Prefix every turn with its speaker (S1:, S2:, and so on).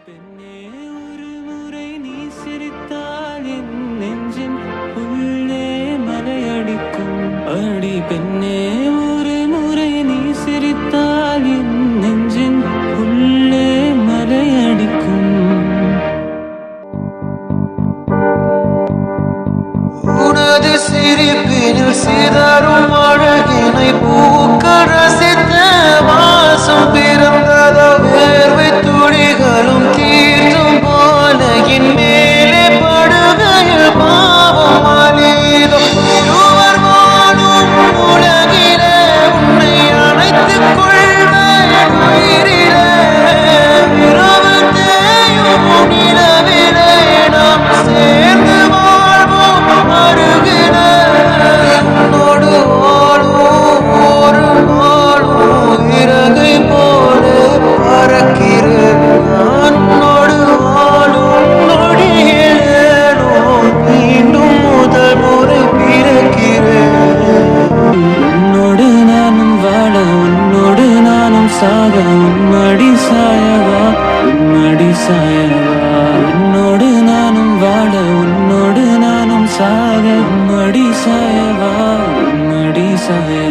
S1: பெண்ணே ஒரு முறை நீ சிரித்தால் என் நெஞ்சின் உள்ளே மலையடிக்கும். அடி பெண்ணே ஒரு முறை நீ சிரித்தால் என் நெஞ்சின் உள்ளே மலையடிக்கும்.
S2: உனது சிரிப்பினில் சிதறும் அழகினை பூக்கள் ரசித்த வாசம் பிறந்ததோ வேர்வை துளிகளும் தீர்த்தும் போல என் மேலே படுகையில் பாவம் அழிதோ. இருவர் வாழும் உலகிலே உன்னை அணைத்துக் கொள்வேன் உயிரிலே. இரவு தேயும் நிலவிலே நாம் சேர்ந்து வாழ்வோம் அருகிலே. என்னோடு வாழும் ஒரு நாளும் இறகை போல பறக்கிறேன். என்னோடு வாழும் நொடியிலேனோ மீண்டும் முதல் முறை பிறக்கிறேன்.
S1: உன்னோடு நானும் வாழ உன்னோடு நானும் சாக உன்மடி சாயவா உன்மடி சாயவா. உன்னோடு நானும் வாழ உன்னோடு நானும் சாக உன்மடி சாயவா உன்மடி சாயவா.